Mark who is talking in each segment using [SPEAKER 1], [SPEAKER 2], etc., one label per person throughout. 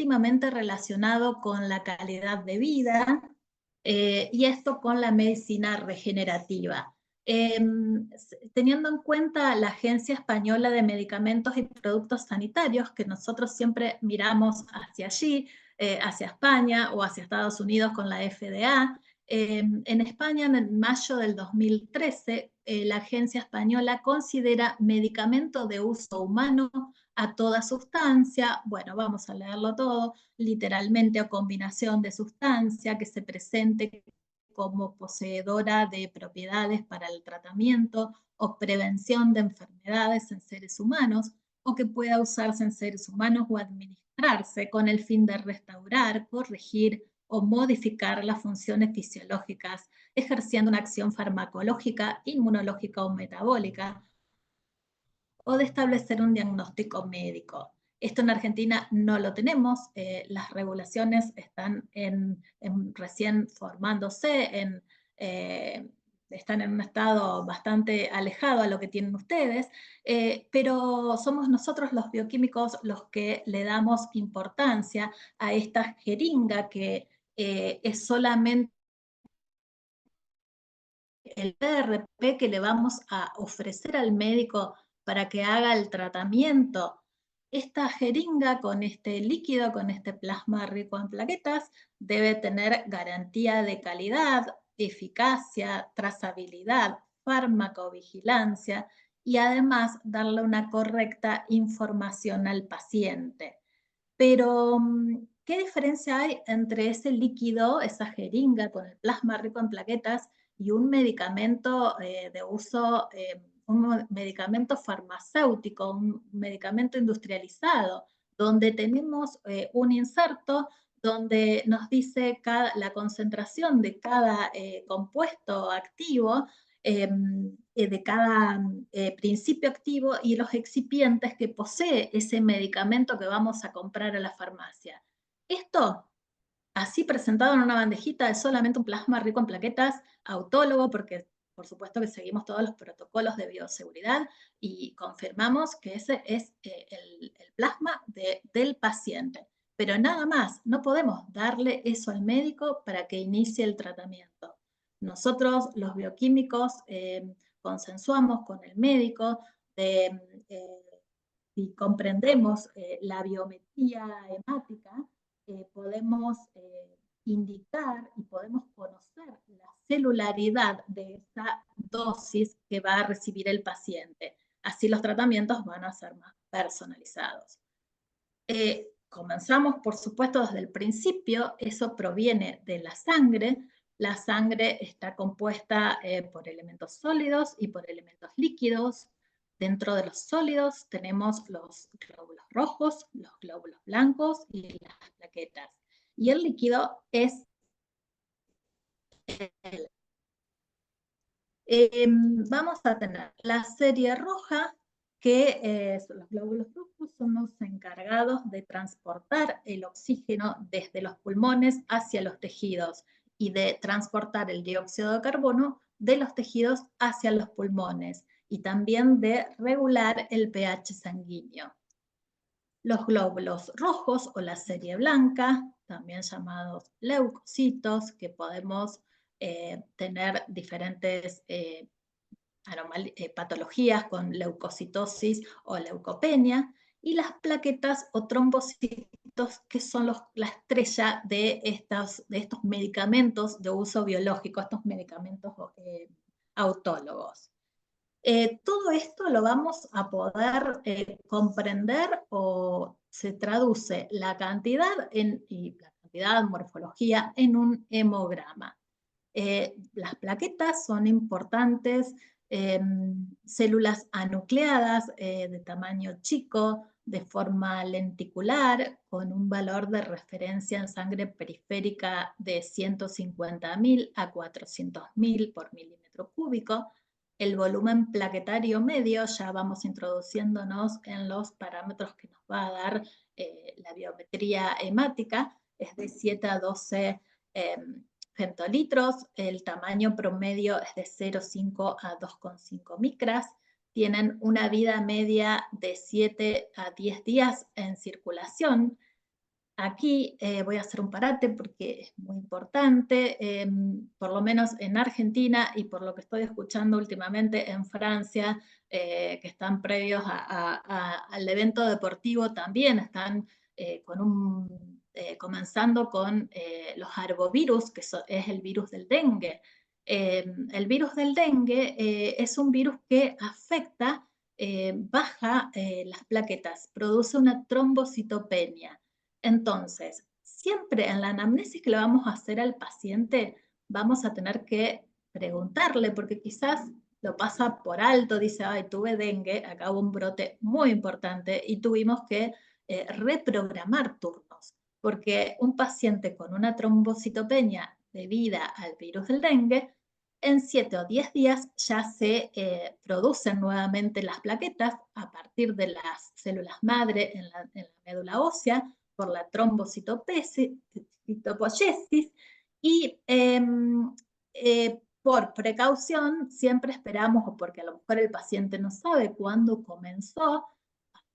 [SPEAKER 1] íntimamente relacionado con la calidad de vida y esto con la medicina regenerativa. Teniendo en cuenta la Agencia Española de Medicamentos y Productos Sanitarios, que nosotros siempre miramos hacia allí, hacia España o hacia Estados Unidos con la FDA, en España, en mayo del 2013, la agencia española considera medicamento de uso humano a toda sustancia, bueno, vamos a leerlo todo, literalmente o combinación de sustancia que se presente como poseedora de propiedades para el tratamiento o prevención de enfermedades en seres humanos, o que pueda usarse en seres humanos o administrarse con el fin de restaurar, corregir o modificar las funciones fisiológicas, ejerciendo una acción farmacológica, inmunológica o metabólica, o de establecer un diagnóstico médico. Esto en Argentina no lo tenemos, las regulaciones están recién formándose, están en un estado bastante alejado a lo que tienen ustedes, pero somos nosotros los bioquímicos los que le damos importancia a esta jeringa que es solamente el PRP que le vamos a ofrecer al médico para que haga el tratamiento. Esta jeringa con este líquido, con este plasma rico en plaquetas, debe tener garantía de calidad, eficacia, trazabilidad, farmacovigilancia y además darle una correcta información al paciente. Pero, ¿qué diferencia hay entre ese líquido, esa jeringa con el plasma rico en plaquetas y un medicamento de uso, un medicamento farmacéutico, un medicamento industrializado, donde tenemos un inserto donde nos dice la concentración de cada compuesto activo, de cada principio activo y los excipientes que posee ese medicamento que vamos a comprar a la farmacia. Esto, así presentado en una bandejita, es solamente un plasma rico en plaquetas autólogo, porque por supuesto que seguimos todos los protocolos de bioseguridad y confirmamos que ese es el plasma del paciente. Pero nada más, no podemos darle eso al médico para que inicie el tratamiento. Nosotros, los bioquímicos, consensuamos con el médico si comprendemos la biometría hemática, podemos indicar y podemos conocer la celularidad de esa dosis que va a recibir el paciente. Así los tratamientos van a ser más personalizados. Comenzamos, por supuesto, desde el principio, eso proviene de la sangre. La sangre está compuesta por elementos sólidos y por elementos líquidos. Dentro de los sólidos tenemos los glóbulos rojos, los glóbulos blancos y las plaquetas. Y el líquido es vamos a tener la serie roja, que los glóbulos rojos son los encargados de transportar el oxígeno desde los pulmones hacia los tejidos y de transportar el dióxido de carbono de los tejidos hacia los pulmones y también de regular el pH sanguíneo. Los glóbulos rojos o la serie blanca, también llamados leucocitos, que podemos tener diferentes patologías con leucocitosis o leucopenia, y las plaquetas o trombocitos, que son la estrella de estos medicamentos de uso biológico, estos medicamentos autólogos. Todo esto lo vamos a poder comprender o se traduce la cantidad y la cantidad de morfología en un hemograma. Las plaquetas son importantes células anucleadas de tamaño chico, de forma lenticular, con un valor de referencia en sangre periférica de 150.000 a 400.000 por milímetro cúbico. El volumen plaquetario medio, ya vamos introduciéndonos en los parámetros que nos va a dar la biometría hemática, es de 7 a 12 femtolitros, el tamaño promedio es de 0,5 a 2,5 micras, tienen una vida media de 7 a 10 días en circulación, Aquí voy a hacer un parate porque es muy importante, por lo menos en Argentina y por lo que estoy escuchando últimamente en Francia, que están previos al evento deportivo, también están comenzando con los arbovirus, que es el virus del dengue. El virus del dengue es un virus que afecta, baja las plaquetas, produce una trombocitopenia. Entonces, siempre en la anamnesis que le vamos a hacer al paciente, vamos a tener que preguntarle, porque quizás lo pasa por alto, dice, ay, tuve dengue, acá hubo un brote muy importante y tuvimos que reprogramar turnos, porque un paciente con una trombocitopenia debida al virus del dengue, en 7 o 10 días ya se producen nuevamente las plaquetas a partir de las células madre en la médula ósea, por la trombocitopoiesis y por precaución siempre esperamos, o porque a lo mejor el paciente no sabe cuándo comenzó,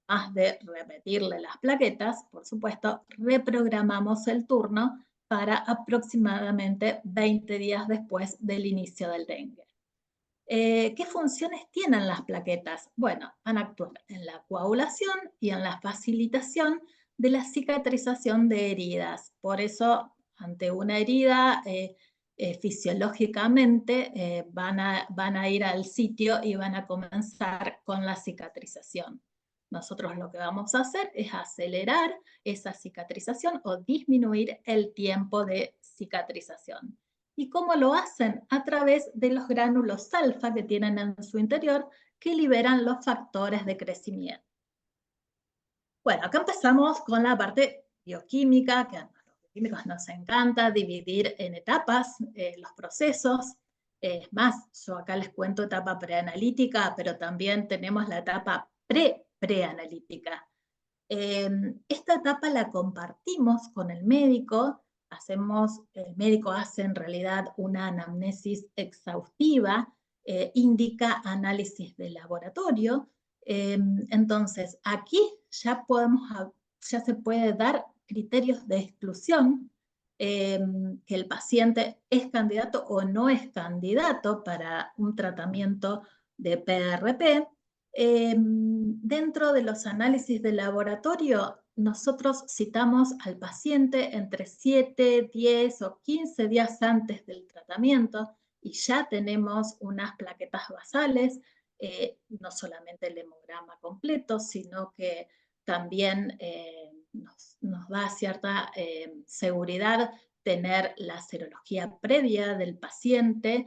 [SPEAKER 1] más de repetirle las plaquetas, por supuesto, reprogramamos el turno para aproximadamente 20 días después del inicio del dengue. ¿Qué funciones tienen las plaquetas? Bueno, van a actuar en la coagulación y en la facilitación de la cicatrización de heridas. Por eso, ante una herida, fisiológicamente van a ir al sitio y van a comenzar con la cicatrización. Nosotros lo que vamos a hacer es acelerar esa cicatrización o disminuir el tiempo de cicatrización. ¿Y cómo lo hacen? A través de los gránulos alfa que tienen en su interior, que liberan los factores de crecimiento. Bueno, acá empezamos con la parte bioquímica, que a los bioquímicos nos encanta dividir en etapas los procesos. Es más, yo acá les cuento etapa preanalítica, pero también tenemos la etapa preanalítica. Esta etapa la compartimos con el médico, el médico hace en realidad una anamnesis exhaustiva, indica análisis de laboratorio. Entonces, aquí ya se puede dar criterios de exclusión, que el paciente es candidato o no es candidato para un tratamiento de PRP. Dentro de los análisis de laboratorio, nosotros citamos al paciente entre 7, 10 o 15 días antes del tratamiento y ya tenemos unas plaquetas basales, no solamente el hemograma completo, sino que también nos da cierta seguridad tener la serología previa del paciente.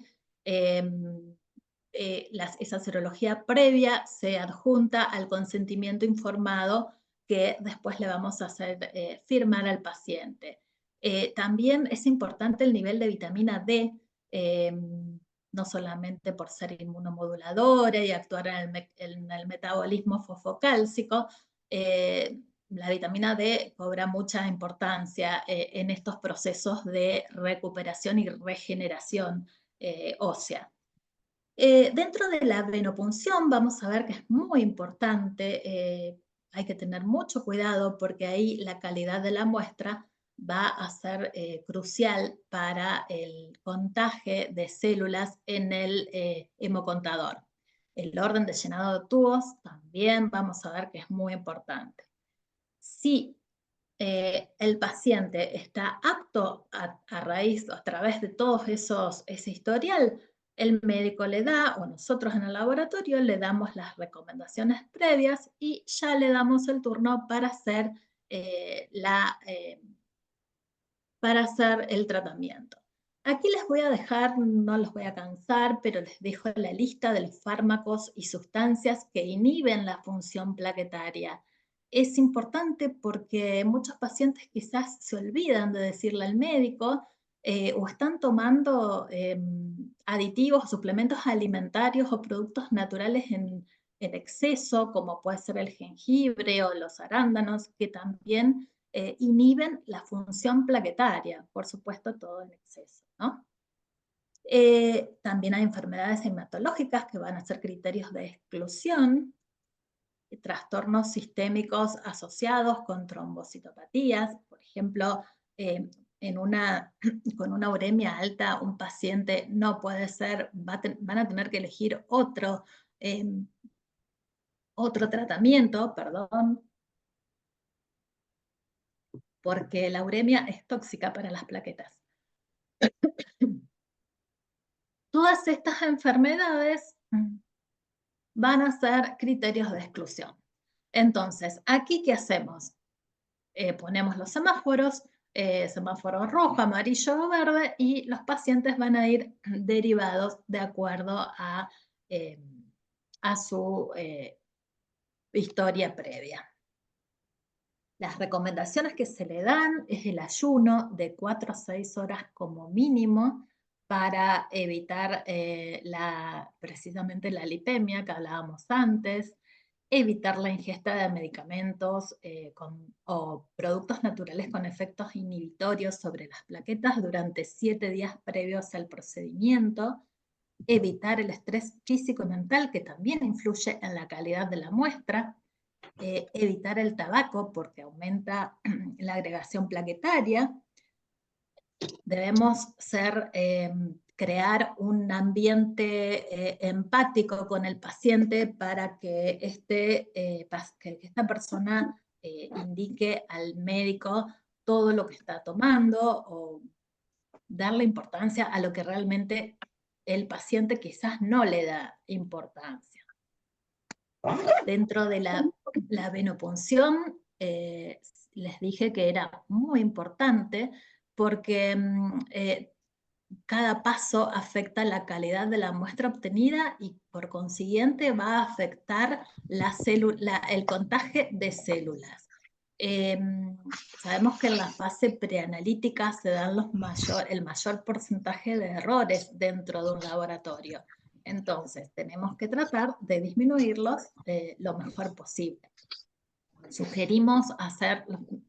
[SPEAKER 1] Esa serología previa se adjunta al consentimiento informado que después le vamos a hacer firmar al paciente. También es importante el nivel de vitamina D, no solamente por ser inmunomoduladora y actuar en el metabolismo fosfocálcico, la vitamina D cobra mucha importancia en estos procesos de recuperación y regeneración ósea. Dentro de la venopunción vamos a ver que es muy importante, hay que tener mucho cuidado porque ahí la calidad de la muestra va a ser crucial para el contagio de células en el hemocontador. El orden de llenado de tubos también vamos a ver que es muy importante. Si el paciente está apto a través de todos ese historial, el médico le da, o nosotros en el laboratorio le damos las recomendaciones previas y ya le damos el turno para hacer, el tratamiento. Aquí les voy a dejar, no los voy a cansar, pero les dejo la lista de los fármacos y sustancias que inhiben la función plaquetaria. Es importante porque muchos pacientes quizás se olvidan de decirle al médico o están tomando aditivos, suplementos alimentarios o productos naturales en exceso, como puede ser el jengibre o los arándanos, que también inhiben la función plaquetaria, por supuesto todo en exceso, ¿no? También hay enfermedades hematológicas que van a ser criterios de exclusión. trastornos sistémicos asociados con trombocitopatías. Por ejemplo, con una uremia alta, un paciente no puede ser, van a tener que elegir otro tratamiento, perdón, porque la uremia es tóxica para las plaquetas. Todas estas enfermedades van a ser criterios de exclusión. Entonces, ¿aquí qué hacemos? Ponemos los semáforos, semáforo rojo, amarillo o verde, y los pacientes van a ir derivados de acuerdo a su historia previa. Las recomendaciones que se le dan es el ayuno de 4 a 6 horas como mínimo para evitar precisamente la lipemia que hablábamos antes, evitar la ingesta de medicamentos o productos naturales con efectos inhibitorios sobre las plaquetas durante 7 días previos al procedimiento, evitar el estrés físico y mental que también influye en la calidad de la muestra, evitar el tabaco porque aumenta la agregación plaquetaria. Debemos crear un ambiente empático con el paciente para que esta persona indique al médico todo lo que está tomando o darle importancia a lo que realmente el paciente quizás no le da importancia. Dentro de la venopunción, les dije que era muy importante porque cada paso afecta la calidad de la muestra obtenida y por consiguiente va a afectar el contagio de células. Sabemos que en la fase preanalítica se dan el mayor porcentaje de errores dentro de un laboratorio. Entonces, tenemos que tratar de disminuirlos lo mejor posible. Sugerimos hacer,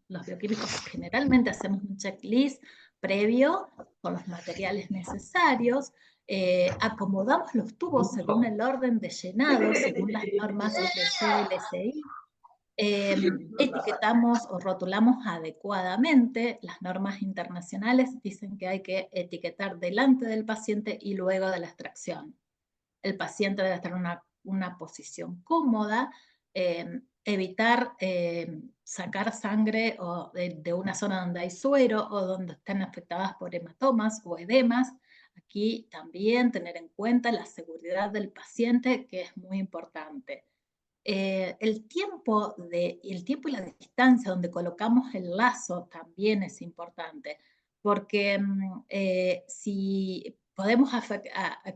[SPEAKER 1] los bioquímicos generalmente hacemos un checklist previo con los materiales necesarios, acomodamos los tubos según el orden de llenado, según las normas de CLSI, etiquetamos o rotulamos adecuadamente. Las normas internacionales dicen que hay que etiquetar delante del paciente y luego de la extracción. El paciente debe estar en una posición cómoda, evitar sacar sangre de una zona donde hay suero o donde estén afectadas por hematomas o edemas. Aquí también tener en cuenta la seguridad del paciente, que es muy importante. El tiempo y la distancia donde colocamos el lazo también es importante, porque si podemos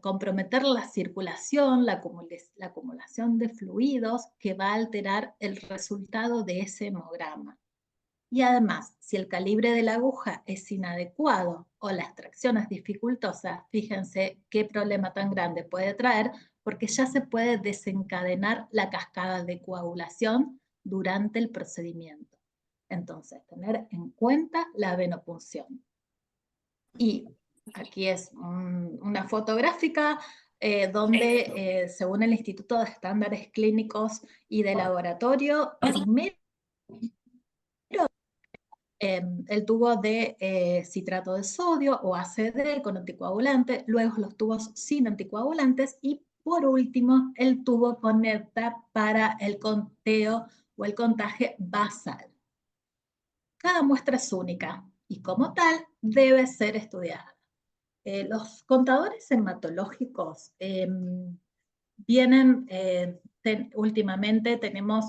[SPEAKER 1] comprometer la circulación, la acumulación de fluidos que va a alterar el resultado de ese hemograma. Y además, si el calibre de la aguja es inadecuado o la extracción es dificultosa, fíjense qué problema tan grande puede traer, porque ya se puede desencadenar la cascada de coagulación durante el procedimiento. Entonces, tener en cuenta la venopunción. Y aquí es una fotográfica donde, según el Instituto de Estándares Clínicos y de Laboratorio, primero el tubo de citrato de sodio o ACD con anticoagulante, luego los tubos sin anticoagulantes y por último el tubo con ERTA para el conteo o el contagio basal. Cada muestra es única y como tal debe ser estudiada. Los contadores hematológicos vienen, últimamente tenemos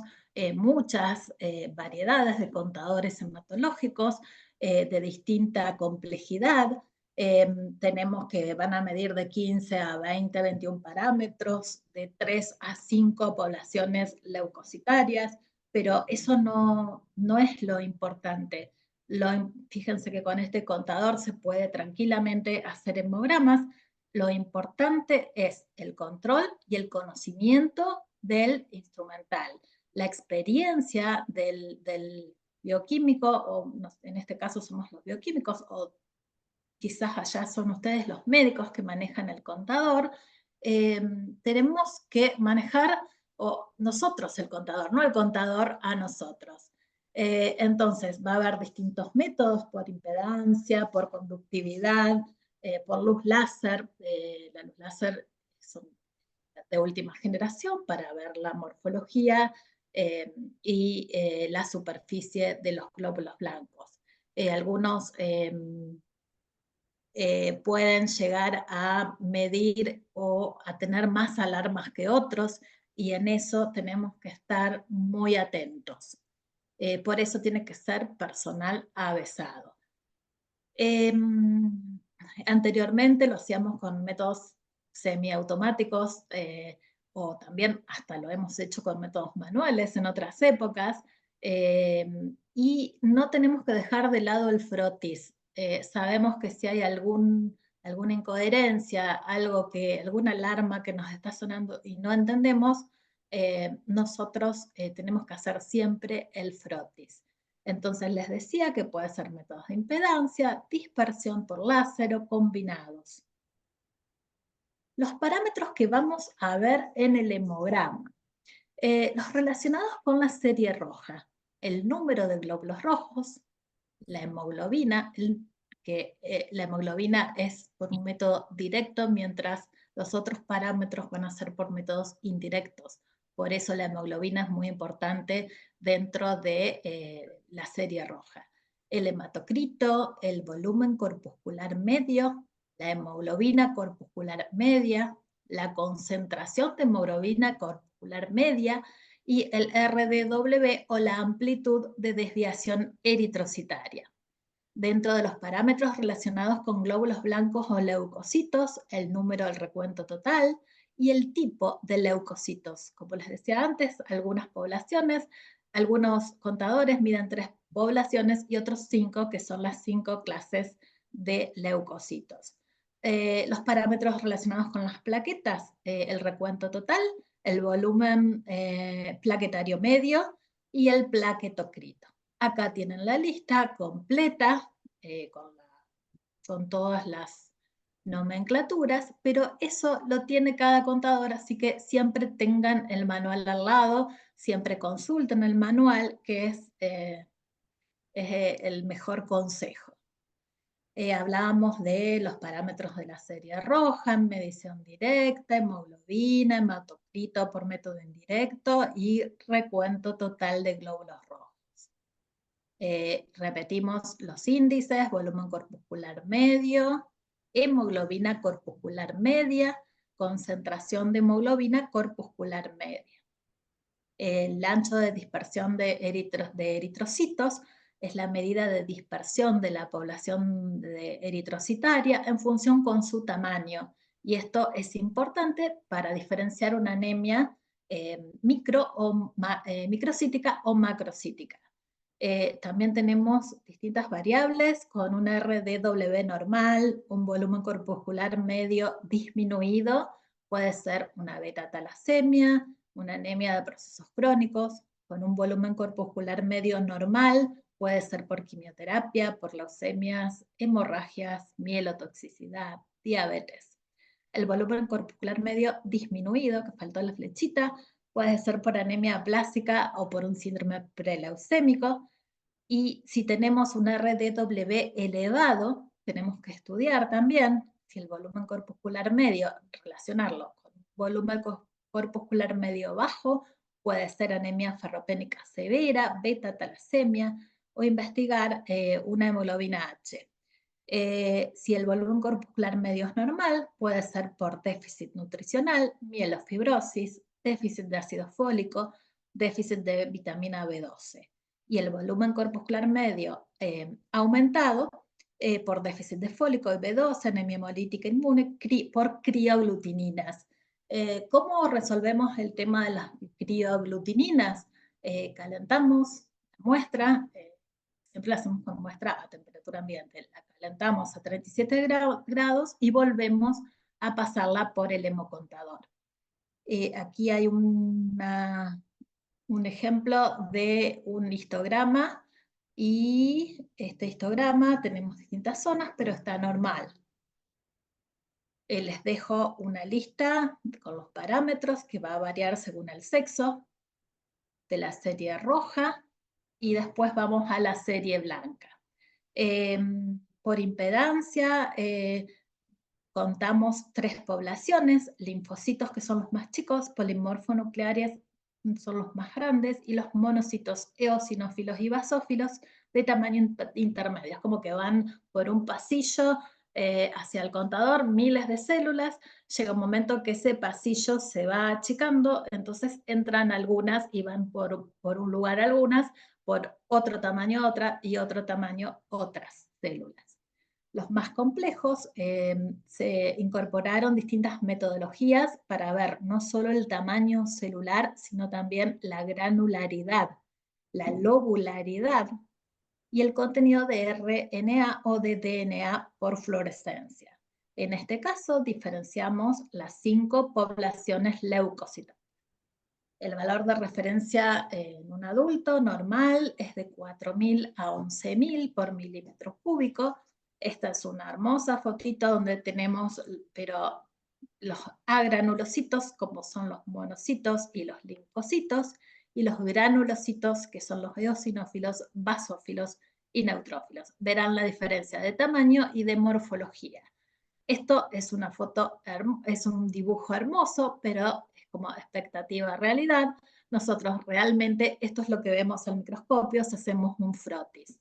[SPEAKER 1] muchas variedades de contadores hematológicos de distinta complejidad. Tenemos que van a medir de 15 a 20, 21 parámetros, de 3 a 5 poblaciones leucocitarias, pero eso no es lo importante. Fíjense que con este contador se puede tranquilamente hacer hemogramas. Lo importante es el control y el conocimiento del instrumental. La experiencia del bioquímico, o en este caso somos los bioquímicos, o quizás allá son ustedes los médicos que manejan el contador, tenemos que manejar o nosotros el contador, no el contador a nosotros. Entonces va a haber distintos métodos por impedancia, por conductividad, por luz láser. La luz láser son de última generación para ver la morfología y la superficie de los glóbulos blancos. Algunos pueden llegar a medir o a tener más alarmas que otros, y en eso tenemos que estar muy atentos. Por eso tiene que ser personal avesado. Anteriormente lo hacíamos con métodos semiautomáticos, o también hasta lo hemos hecho con métodos manuales en otras épocas, y no tenemos que dejar de lado el frotis. Sabemos que si hay alguna incoherencia, alguna alarma que nos está sonando y no entendemos, nosotros tenemos que hacer siempre el frotis. Entonces les decía que puede ser métodos de impedancia, dispersión por láser o combinados. Los parámetros que vamos a ver en el hemograma. Los relacionados con la serie roja. El número de glóbulos rojos, la hemoglobina, la hemoglobina es por un método directo, mientras los otros parámetros van a ser por métodos indirectos. Por eso la hemoglobina es muy importante dentro de la serie roja. El hematocrito, el volumen corpuscular medio, la hemoglobina corpuscular media, la concentración de hemoglobina corpuscular media y el RDW o la amplitud de desviación eritrocitaria. Dentro de los parámetros relacionados con glóbulos blancos o leucocitos, el número del recuento total y el tipo de leucocitos. Como les decía antes, algunas poblaciones, algunos contadores miden 3 poblaciones y otros 5, que son las 5 clases de leucocitos. Los parámetros relacionados con las plaquetas, el recuento total, el volumen plaquetario medio y el plaquetocrito. Acá tienen la lista completa con todas las nomenclaturas, pero eso lo tiene cada contador, así que siempre tengan el manual al lado, siempre consulten el manual, que es el mejor consejo. Hablábamos de los parámetros de la serie roja, medición directa, hemoglobina, hematocrito por método indirecto y recuento total de glóbulos rojos. Repetimos los índices: volumen corpuscular medio, hemoglobina corpuscular media, concentración de hemoglobina corpuscular media. El ancho de dispersión de eritrocitos es la medida de dispersión de la población eritrocitaria en función con su tamaño, y esto es importante para diferenciar una anemia microcítica o macrocítica. También tenemos distintas variables con un RDW normal, un volumen corpuscular medio disminuido, puede ser una beta-talasemia, una anemia de procesos crónicos, con un volumen corpuscular medio normal, puede ser por quimioterapia, por leucemias, hemorragias, mielotoxicidad, diabetes. El volumen corpuscular medio disminuido, que faltó la flechita, puede ser por anemia aplásica o por un síndrome preleucémico. Y si tenemos un RDW elevado, tenemos que estudiar también si el volumen corpuscular medio, relacionarlo con volumen corpuscular medio bajo, puede ser anemia ferropénica severa, beta-talasemia, o investigar una hemoglobina H. Si el volumen corpuscular medio es normal, puede ser por déficit nutricional, mielofibrosis, déficit de ácido fólico, déficit de vitamina B12. Y el volumen corpuscular medio aumentado por déficit de fólico y B12, anemia hemolítica inmune, por crioglutininas. ¿Cómo resolvemos el tema de las crioglutininas? Calentamos la muestra, siempre la hacemos con muestra a temperatura ambiente, la calentamos a 37 grados y volvemos a pasarla por el hemocontador. Aquí hay un ejemplo de un histograma, y este histograma tenemos distintas zonas, pero está normal. Les dejo una lista con los parámetros que va a variar según el sexo de la serie roja y después vamos a la serie blanca. Por impedancia, contamos 3 poblaciones: linfocitos, que son los más chicos, polimorfonucleares son los más grandes, y los monocitos eosinófilos y basófilos de tamaño intermedio. Es como que van por un pasillo hacia el contador, miles de células. Llega un momento que ese pasillo se va achicando, entonces entran algunas y van por un lugar algunas, por otro tamaño otra y otro tamaño otras células. Los más complejos, se incorporaron distintas metodologías para ver no solo el tamaño celular, sino también la granularidad, la lobularidad y el contenido de RNA o de DNA por fluorescencia. En este caso, diferenciamos las 5 poblaciones leucocitas. El valor de referencia en un adulto normal es de 4.000 a 11.000 por milímetro cúbico. Esta es una hermosa fotito donde tenemos, pero los agranulocitos, como son los monocitos y los linfocitos, y los granulocitos, que son los eosinófilos, basófilos y neutrófilos. Verán la diferencia de tamaño y de morfología. Esto es una foto, es un dibujo hermoso, pero es como expectativa realidad. Nosotros realmente, esto es lo que vemos al microscopio si hacemos un frotis.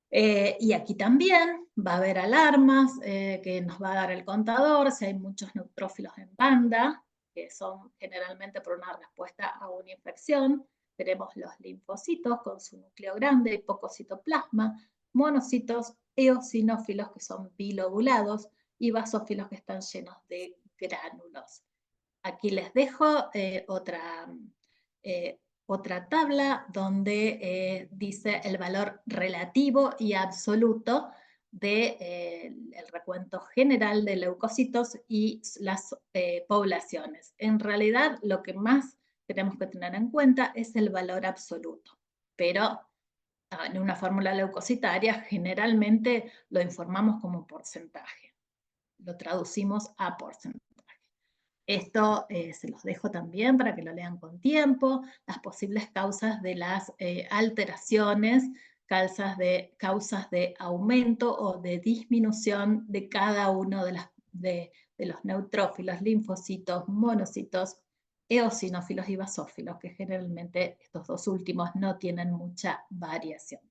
[SPEAKER 1] Y aquí también va a haber alarmas que nos va a dar el contador, si hay muchos neutrófilos en banda, que son generalmente por una respuesta a una infección. Tenemos los linfocitos con su núcleo grande y poco citoplasma, monocitos eosinófilos que son bilobulados y basófilos que están llenos de gránulos. Aquí les dejo otra tabla donde dice el valor relativo y absoluto del recuento general de leucocitos y las poblaciones. En realidad, lo que más tenemos que tener en cuenta es el valor absoluto, pero en una fórmula leucocitaria generalmente lo informamos como porcentaje, lo traducimos a porcentaje. Esto se los dejo también para que lo lean con tiempo, las posibles causas de las alteraciones, causas de aumento o de disminución de cada uno de los neutrófilos, linfocitos, monocitos, eosinófilos y basófilos, que generalmente estos dos últimos no tienen mucha variación.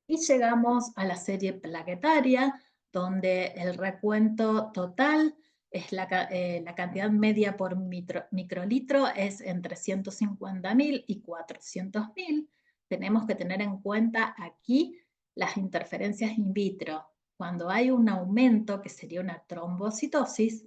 [SPEAKER 1] Y llegamos a la serie plaquetaria, donde el recuento total es la cantidad media por microlitro es entre 150.000 y 400.000. Tenemos que tener en cuenta aquí las interferencias in vitro. Cuando hay un aumento, que sería una trombocitosis,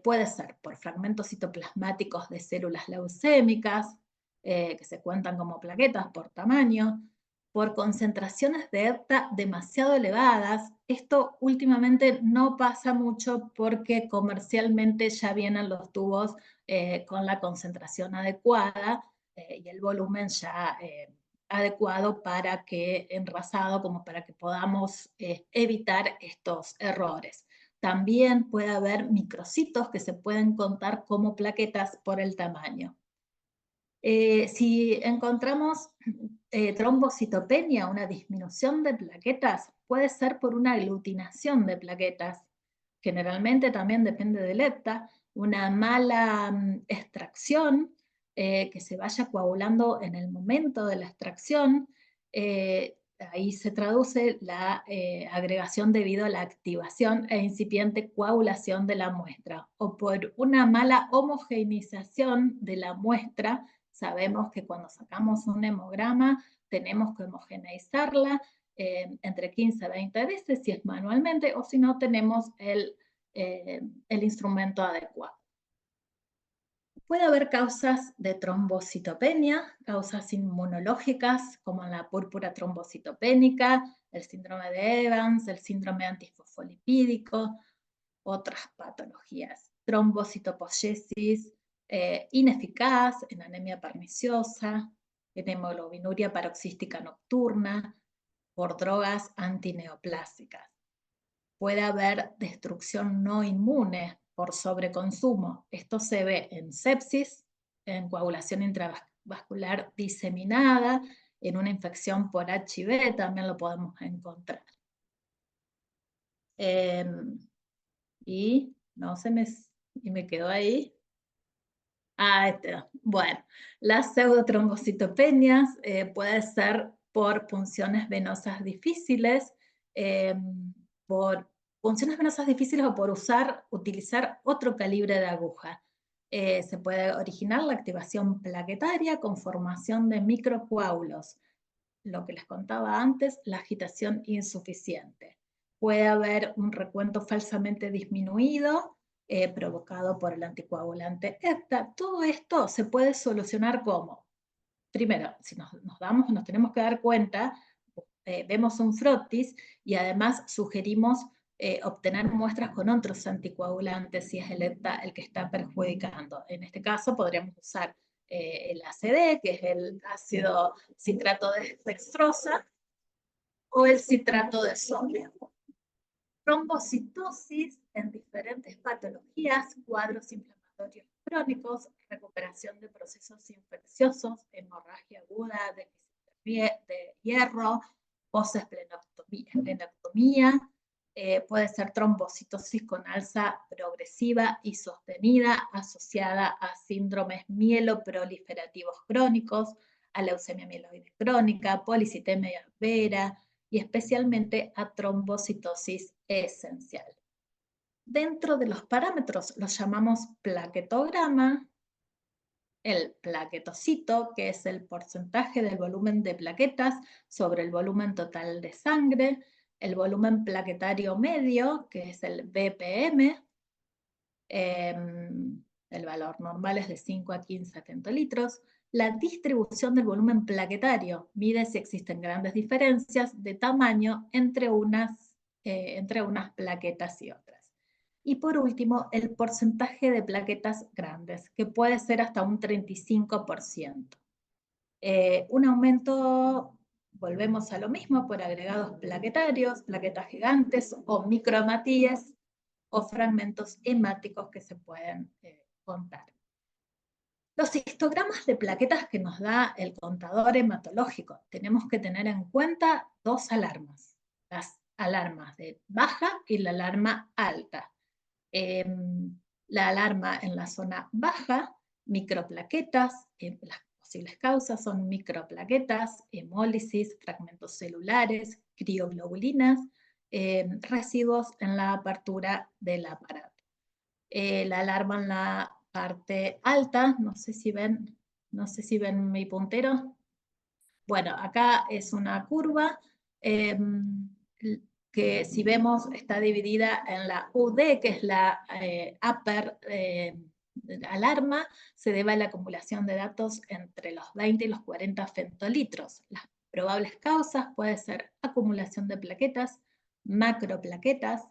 [SPEAKER 1] puede ser por fragmentos citoplasmáticos de células leucémicas, que se cuentan como plaquetas por tamaño, por concentraciones de EPTA demasiado elevadas. Esto últimamente no pasa mucho porque comercialmente ya vienen los tubos con la concentración adecuada y el volumen ya adecuado para que, enrasado, como para que podamos evitar estos errores. También puede haber microcitos que se pueden contar como plaquetas por el tamaño. Si encontramos trombocitopenia, una disminución de plaquetas, puede ser por una aglutinación de plaquetas. Generalmente también depende del EPTA, una mala extracción, que se vaya coagulando en el momento de la extracción. Ahí se traduce la agregación debido a la activación e incipiente coagulación de la muestra, o por una mala homogeneización de la muestra. Sabemos que cuando sacamos un hemograma tenemos que homogeneizarla entre 15 a 20 veces si es manualmente, o si no tenemos el instrumento adecuado. Puede haber causas de trombocitopenia, causas inmunológicas como la púrpura trombocitopénica, el síndrome de Evans, el síndrome antifosfolipídico, otras patologías. Trombocitopoiesis ineficaz en anemia perniciosa, en hemoglobinuria paroxística nocturna, por drogas antineoplásicas. puede haber destrucción no inmune por sobreconsumo. Esto se ve en sepsis, en coagulación intravascular diseminada, en una infección por HIV también lo podemos encontrar. Y no se me, y me quedó ahí. Bueno, las pseudotrombocitopenias puede ser por punciones venosas difíciles, por punciones venosas difíciles o por utilizar otro calibre de aguja. Se puede originar la activación plaquetaria con formación de microcoágulos. Lo que les contaba antes, la agitación insuficiente. Puede haber un recuento falsamente disminuido, provocado por el anticoagulante EPTA. Todo esto se puede solucionar como, primero, si nos tenemos que dar cuenta, vemos un frotis y además sugerimos obtener muestras con otros anticoagulantes si es el EPTA el que está perjudicando. En este caso podríamos usar el ACD, que es el ácido citrato de dextrosa, o el citrato de sodio. Trombocitosis en diferentes patologías, cuadros inflamatorios crónicos, recuperación de procesos infecciosos, hemorragia aguda, déficit de hierro, post-esplenectomía, puede ser trombocitosis con alza progresiva y sostenida asociada a síndromes mieloproliferativos crónicos, a leucemia mieloide crónica, policitemia vera, y especialmente a trombocitosis esencial. Dentro de los parámetros los llamamos plaquetograma, el plaquetocito, que es el porcentaje del volumen de plaquetas sobre el volumen total de sangre, el volumen plaquetario medio, que es el BPM, el valor normal es de 5 a 15 atentolitros. La distribución del volumen plaquetario mide si existen grandes diferencias de tamaño entre unas plaquetas y otras. Y por último, el porcentaje de plaquetas grandes, que puede ser hasta un 35%. Un aumento, volvemos a lo mismo, por agregados plaquetarios, plaquetas gigantes o microhematíes, o fragmentos hemáticos que se pueden contar. Los histogramas de plaquetas que nos da el contador hematológico, tenemos que tener en cuenta dos alarmas, las alarmas de baja y la alarma alta. La alarma en la zona baja, microplaquetas, las posibles causas son microplaquetas, hemólisis, fragmentos celulares, crioglobulinas, residuos en la apertura del aparato. La alarma en la parte alta, no sé si ven mi puntero. Bueno, acá es una curva que si vemos está dividida en la UD, que es la upper alarma, se debe a la acumulación de datos entre los 20 y los 40 femtolitros. Las probables causas pueden ser acumulación de plaquetas, macroplaquetas,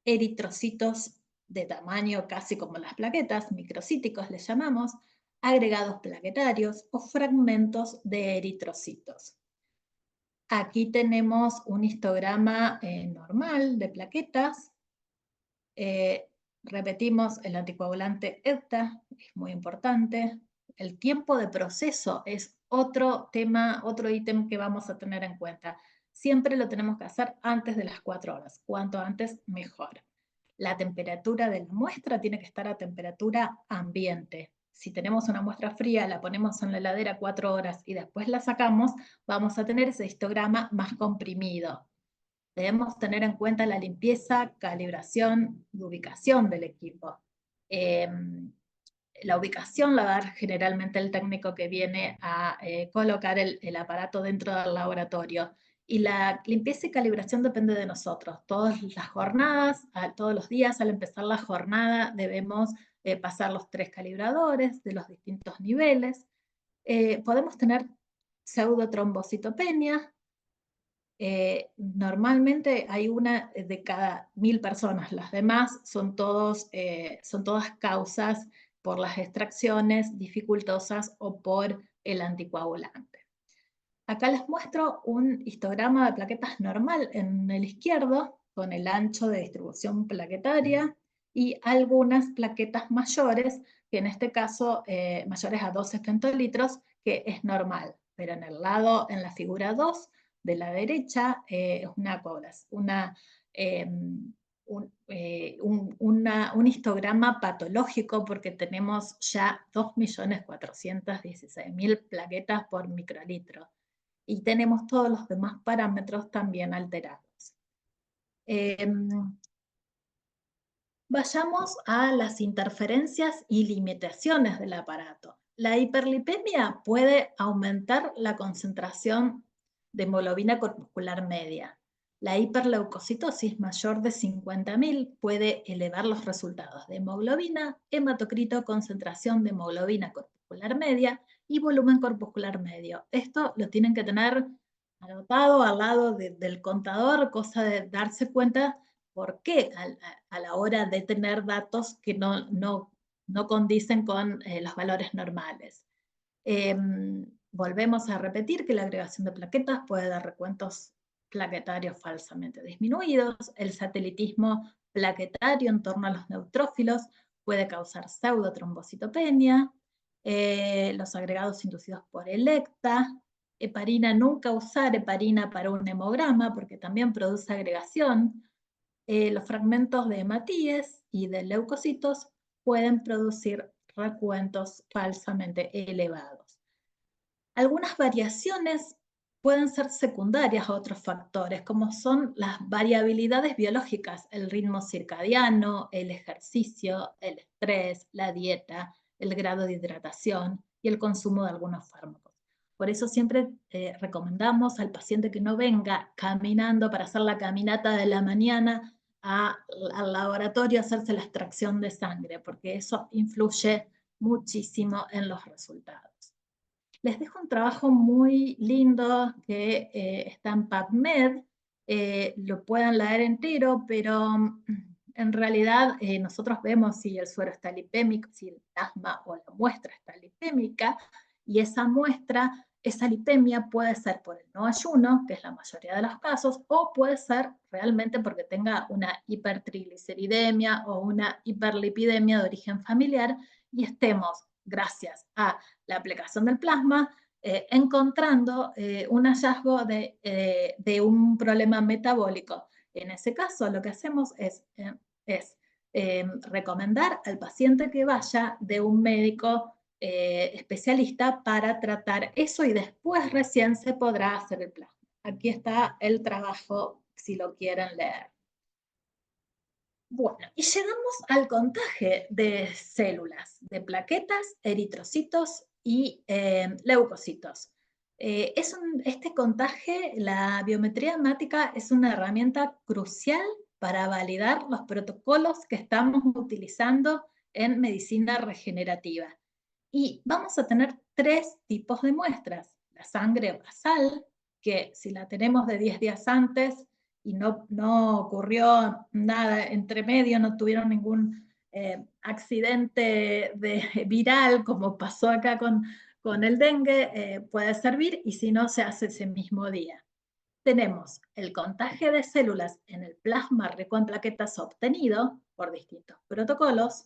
[SPEAKER 1] eritrocitos de tamaño casi como las plaquetas, microcíticos les llamamos, agregados plaquetarios o fragmentos de eritrocitos. Aquí tenemos un histograma normal de plaquetas. Repetimos, el anticoagulante EPTA es muy importante. El tiempo de proceso es otro tema, otro ítem que vamos a tener en cuenta. Siempre lo tenemos que hacer antes de las 4 horas. Cuanto antes, mejor. La temperatura de la muestra tiene que estar a temperatura ambiente. Si tenemos una muestra fría, la ponemos en la heladera 4 horas y después la sacamos, vamos a tener ese histograma más comprimido. Debemos tener en cuenta la limpieza, calibración y ubicación del equipo. La ubicación la va a dar generalmente el técnico que viene a colocar el aparato dentro del laboratorio. Y la limpieza y calibración depende de nosotros. Todas las jornadas, todos los días al empezar la jornada debemos pasar los 3 calibradores de los distintos niveles. Podemos tener pseudotrombocitopenia. Normalmente hay una de cada 1000 personas. Las demás son todas causas por las extracciones dificultosas o por el anticoagulante. Acá les muestro un histograma de plaquetas normal en el izquierdo. con el ancho de distribución plaquetaria y algunas plaquetas mayores, que en este caso mayores a 12 femtolitros, que es normal. Pero en el lado, en la figura 2 de la derecha, es un histograma patológico porque tenemos ya 2.416.000 plaquetas por microlitro y tenemos todos los demás parámetros también alterados. Vayamos a las interferencias y limitaciones del aparato. La hiperlipemia puede aumentar la concentración de hemoglobina corpuscular media. La hiperleucocitosis mayor de 50.000 puede elevar los resultados de hemoglobina, hematocrito, concentración de hemoglobina corpuscular media y volumen corpuscular medio. Esto lo tienen que tener anotado al lado del contador, cosa de darse cuenta por qué a la hora de tener datos que no condicen con los valores normales. Volvemos a repetir que la agregación de plaquetas puede dar recuentos plaquetarios falsamente disminuidos. El satelitismo plaquetario en torno a los neutrófilos puede causar pseudotrombocitopenia. Los agregados inducidos por Electa. Heparina, nunca usar heparina para un hemograma porque también produce agregación. Los fragmentos de hematíes y de leucocitos pueden producir recuentos falsamente elevados. Algunas variaciones pueden ser secundarias a otros factores, como son las variabilidades biológicas, el ritmo circadiano, el ejercicio, el estrés, la dieta, el grado de hidratación y el consumo de algunos fármacos. Por eso siempre recomendamos al paciente que no venga caminando para hacer la caminata de la mañana al laboratorio a hacerse la extracción de sangre, porque eso influye muchísimo en los resultados. Les dejo un trabajo muy lindo que está en PubMed, lo pueden leer entero, pero en realidad nosotros vemos si el suero está lipémico, si el plasma o la muestra está lipémica, y esa muestra, esa lipemia puede ser por el no ayuno, que es la mayoría de los casos, o puede ser realmente porque tenga una hipertrigliceridemia o una hiperlipidemia de origen familiar y estemos, gracias a la aplicación del plasma, encontrando un hallazgo de un problema metabólico. En ese caso, lo que hacemos es recomendar al paciente que vaya de un médico especialista para tratar eso y después recién se podrá hacer el plasma. Aquí está el trabajo si lo quieren leer. Bueno, y llegamos al contaje de células, de plaquetas, eritrocitos y leucocitos. Este contaje, la biometría hemática, es una herramienta crucial para validar los protocolos que estamos utilizando en medicina regenerativa. Y vamos a tener 3 tipos de muestras. La sangre basal, que si la tenemos de 10 días antes y no ocurrió nada entre medio, no tuvieron ningún accidente viral como pasó acá con el dengue, puede servir, y si no, se hace ese mismo día. Tenemos el contagio de células en el plasma rico en plaquetas obtenido por distintos protocolos,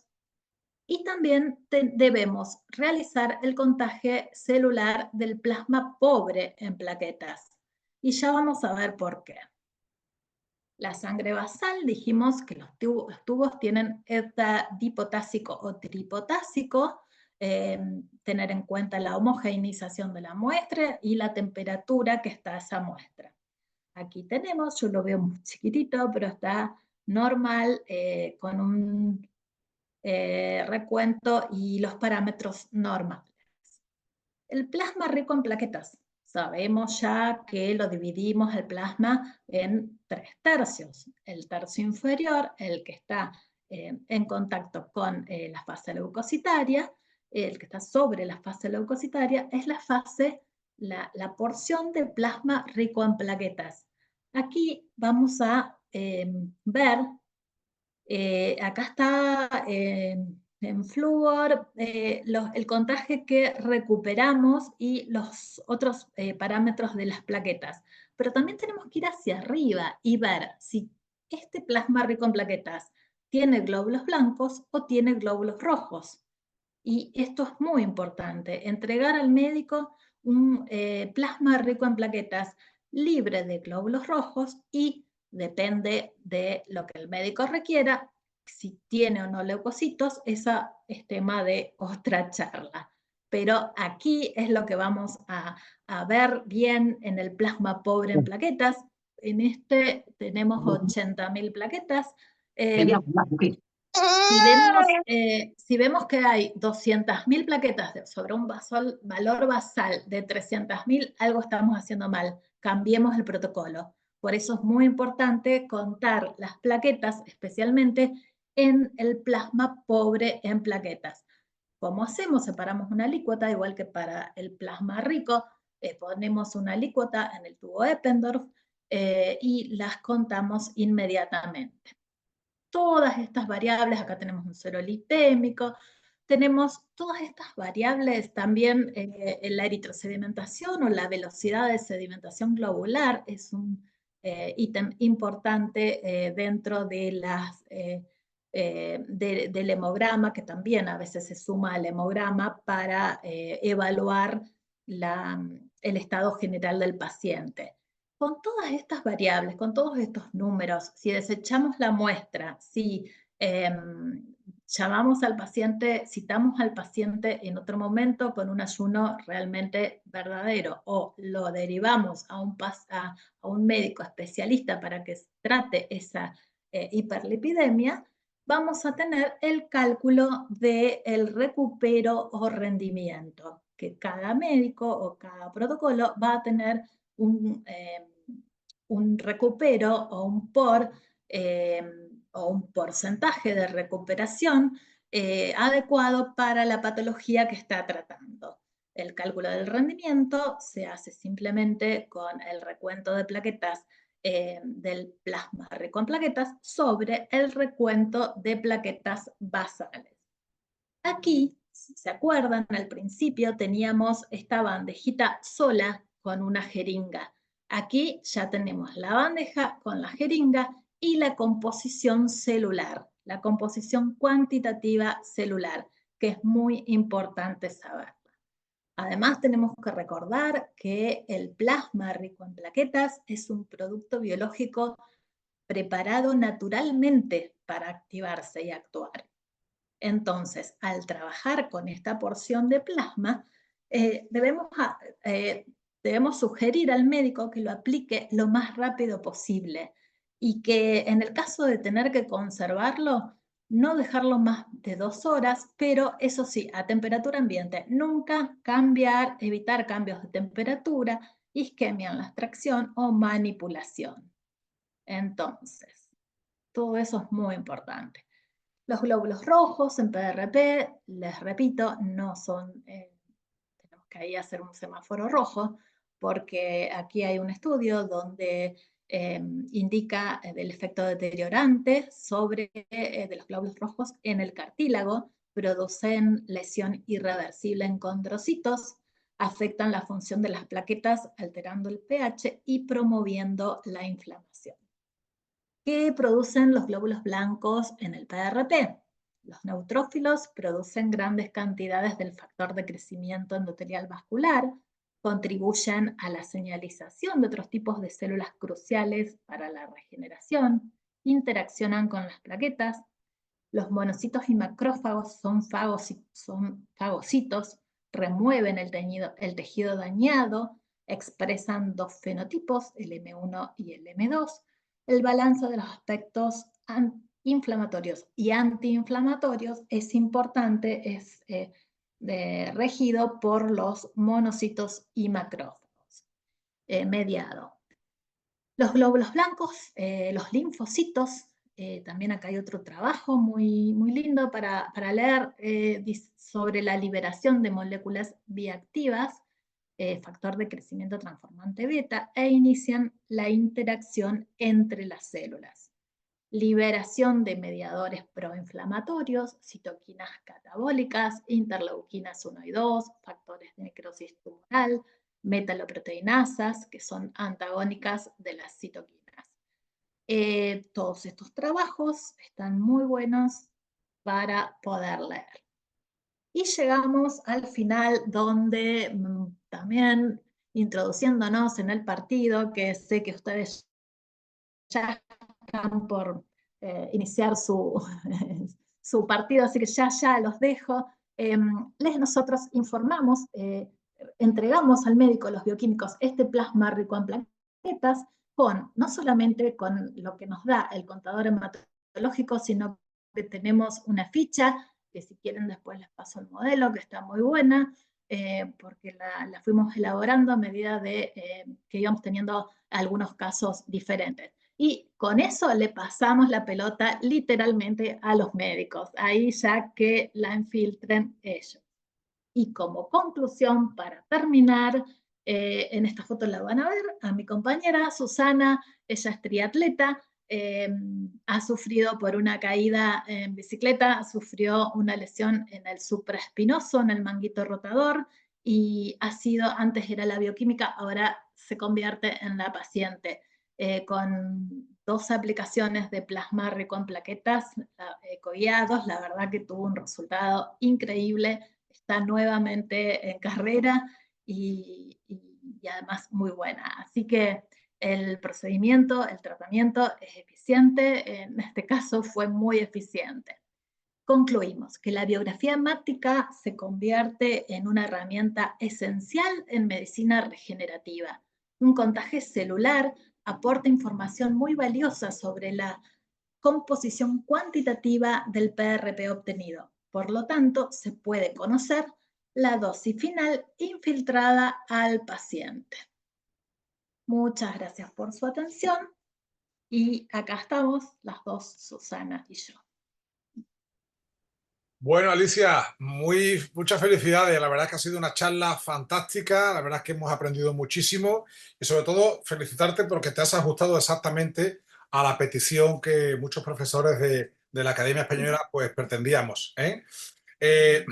[SPEAKER 1] y también debemos realizar el contagio celular del plasma pobre en plaquetas. Y ya vamos a ver por qué. La sangre basal, dijimos que los tubos tienen dipotásico o tripotásico, tener en cuenta la homogeneización de la muestra y la temperatura que está esa muestra. Aquí tenemos, yo lo veo muy chiquitito, pero está normal, con un recuento y los parámetros normales. El plasma rico en plaquetas. Sabemos ya que lo dividimos el plasma en 3 tercios. El tercio inferior, el que está en contacto con la fase leucocitaria, el que está sobre la fase leucocitaria, es la porción de plasma rico en plaquetas. Aquí vamos a ver, acá está en flúor el contagio que recuperamos y los otros parámetros de las plaquetas. Pero también tenemos que ir hacia arriba y ver si este plasma rico en plaquetas tiene glóbulos blancos o tiene glóbulos rojos. Y esto es muy importante, entregar al médico un plasma rico en plaquetas libre de glóbulos rojos y depende de lo que el médico requiera, si tiene o no leucocitos, esa es tema de otra charla. Pero aquí es lo que vamos a ver bien en el plasma pobre en plaquetas. En este tenemos 80.000 plaquetas. Si vemos que hay 200.000 plaquetas sobre un valor basal de 300.000, algo estamos haciendo mal. Cambiemos el protocolo. Por eso es muy importante contar las plaquetas, especialmente en el plasma pobre en plaquetas. ¿Cómo hacemos? Separamos una alícuota, igual que para el plasma rico, ponemos una alícuota en el tubo Eppendorf y las contamos inmediatamente. Todas estas variables, acá tenemos un cero litémico, tenemos todas estas variables también, la eritrosedimentación o la velocidad de sedimentación globular es un ítem importante dentro de del hemograma, que también a veces se suma al hemograma para evaluar el estado general del paciente. Con todas estas variables, con todos estos números, si desechamos la muestra, si llamamos al paciente, citamos al paciente en otro momento con un ayuno realmente verdadero o lo derivamos a un médico especialista para que trate esa hiperlipidemia, vamos a tener el cálculo del recupero o rendimiento, que cada médico o cada protocolo va a tener un recupero o un o un porcentaje de recuperación adecuado para la patología que está tratando. El cálculo del rendimiento se hace simplemente con el recuento de plaquetas del plasma rico en plaquetas sobre el recuento de plaquetas basales. Aquí, si se acuerdan, al principio teníamos esta bandejita sola con una jeringa. Aquí ya tenemos la bandeja con la jeringa y la composición celular, la composición cuantitativa celular, que es muy importante saberla. Además, tenemos que recordar que el plasma rico en plaquetas es un producto biológico preparado naturalmente para activarse y actuar. Entonces, al trabajar con esta porción de plasma, debemos sugerir al médico que lo aplique lo más rápido posible y que en el caso de tener que conservarlo, no dejarlo más de 2 horas, pero eso sí, a temperatura ambiente. Nunca evitar cambios de temperatura, isquemia en la extracción o manipulación. Entonces, todo eso es muy importante. Los glóbulos rojos en PRP, les repito, no son, tenemos que ahí hacer un semáforo rojo, porque aquí hay un estudio donde indica el efecto deteriorante de los glóbulos rojos en el cartílago, producen lesión irreversible en condrocitos, afectan la función de las plaquetas alterando el pH y promoviendo la inflamación. ¿Qué producen los glóbulos blancos en el PRP? Los neutrófilos producen grandes cantidades del factor de crecimiento endotelial vascular, contribuyen a la señalización de otros tipos de células cruciales para la regeneración, interaccionan con las plaquetas. Los monocitos y macrófagos son fagocitos, remueven el tejido dañado, expresan dos fenotipos, el M1 y el M2. El balance de los aspectos inflamatorios y antiinflamatorios es importante, es regido por los monocitos y macrófagos, mediado. Los glóbulos blancos, los linfocitos, también acá hay otro trabajo muy, muy lindo para leer sobre la liberación de moléculas bioactivas, factor de crecimiento transformante beta, e inician la interacción entre las células. Liberación de mediadores proinflamatorios, citoquinas catabólicas, interleuquinas 1 y 2, factores de necrosis tumoral, metaloproteinasas, que son antagónicas de las citoquinas. Todos estos trabajos están muy buenos para poder leer. Y llegamos al final donde también introduciéndonos en el partido, que sé que ustedes ya están por iniciar su, su partido, así que ya los dejo. Nosotros informamos, entregamos al médico los bioquímicos este plasma rico en plaquetas, no solamente con lo que nos da el contador hematológico, sino que tenemos una ficha, que si quieren después les paso el modelo, que está muy buena, porque la fuimos elaborando a medida de que íbamos teniendo algunos casos diferentes. Y con eso le pasamos la pelota literalmente a los médicos, ahí ya que la infiltren ellos. Y como conclusión, para terminar, en esta foto la van a ver a mi compañera Susana, ella es triatleta, ha sufrido por una caída en bicicleta, sufrió una lesión en el supraespinoso, en el manguito rotador, y antes era la bioquímica, ahora se convierte en la paciente. Con 2 aplicaciones de plasma rico en plaquetas ecoguiados, la verdad que tuvo un resultado increíble, está nuevamente en carrera y además muy buena. Así que el procedimiento, el tratamiento es eficiente, en este caso fue muy eficiente. Concluimos que la biografía hemática se convierte en una herramienta esencial en medicina regenerativa. Un contagio celular aporta información muy valiosa sobre la composición cuantitativa del PRP obtenido. Por lo tanto, se puede conocer la dosis final infiltrada al paciente. Muchas gracias por su atención y acá estamos las dos, Susana y yo.
[SPEAKER 2] Bueno, Alicia, muchas felicidades. La verdad es que ha sido una charla fantástica. La verdad es que hemos aprendido muchísimo y sobre todo felicitarte porque te has ajustado exactamente a la petición que muchos profesores de la Academia Española pues pretendíamos, ¿eh?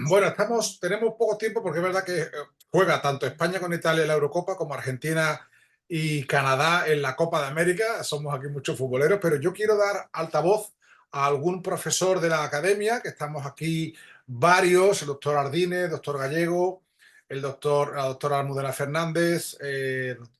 [SPEAKER 2] Bueno, tenemos poco tiempo porque es verdad que juega tanto España con Italia en la Eurocopa como Argentina y Canadá en la Copa de América. Somos aquí muchos futboleros, pero yo quiero dar altavoz a algún profesor de la academia, que estamos aquí varios, el doctor Ardine, el doctor Gallego, la doctora Almudena Fernández,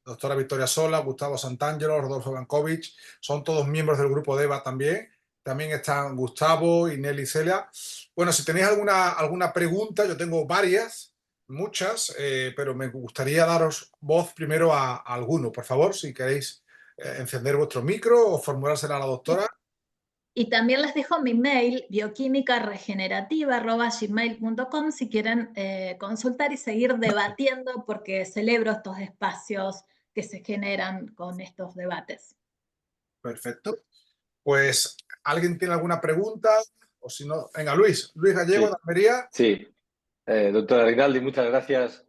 [SPEAKER 2] doctora Victoria Sola, Gustavo Santangelo, Rodolfo Bankovic, son todos miembros del grupo de EVA también. También están Gustavo y Nelly Celia. Bueno, si tenéis alguna pregunta, yo tengo varias, muchas, pero me gustaría daros voz primero a alguno. Por favor, si queréis encender vuestro micro o formulársela a la doctora.
[SPEAKER 1] Y también les dejo mi mail, bioquímicaregenerativa@gmail.com, si quieren consultar y seguir debatiendo, porque celebro estos espacios que se generan con estos debates.
[SPEAKER 2] Perfecto. Pues, ¿alguien tiene alguna pregunta? O si no, venga, Luis Gallego,
[SPEAKER 3] Sí.
[SPEAKER 2] de Almería.
[SPEAKER 3] Sí, doctora Rinaldi, muchas gracias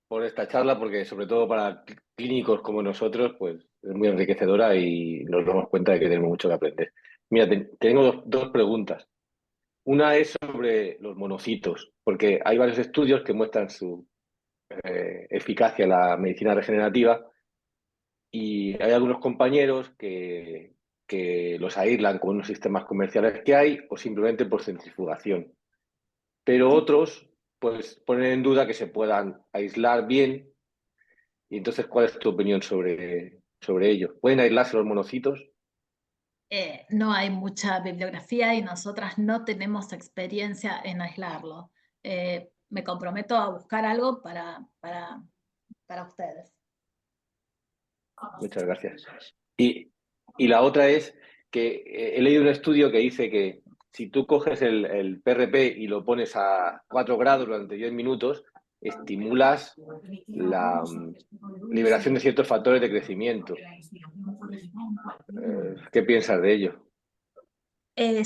[SPEAKER 3] por esta charla, porque sobre todo para clínicos como nosotros, pues es muy enriquecedora y nos damos cuenta de que tenemos mucho que aprender. Mira, tengo dos preguntas. Una es sobre los monocitos, porque hay varios estudios que muestran su eficacia en la medicina regenerativa y hay algunos compañeros que los aíslan con unos sistemas comerciales que hay o simplemente por centrifugación. Pero otros pues ponen en duda que se puedan aislar bien. Y entonces, ¿cuál es tu opinión sobre ello? ¿Pueden aislarse los monocitos?
[SPEAKER 1] No hay mucha bibliografía y nosotras no tenemos experiencia en aislarlo. Me comprometo a buscar algo para ustedes.
[SPEAKER 3] Muchas gracias. Y la otra es que he leído un estudio que dice que si tú coges el PRP y lo pones a 4 grados durante 10 minutos, estimulas la liberación de ciertos factores de crecimiento. ¿Qué piensas de ello?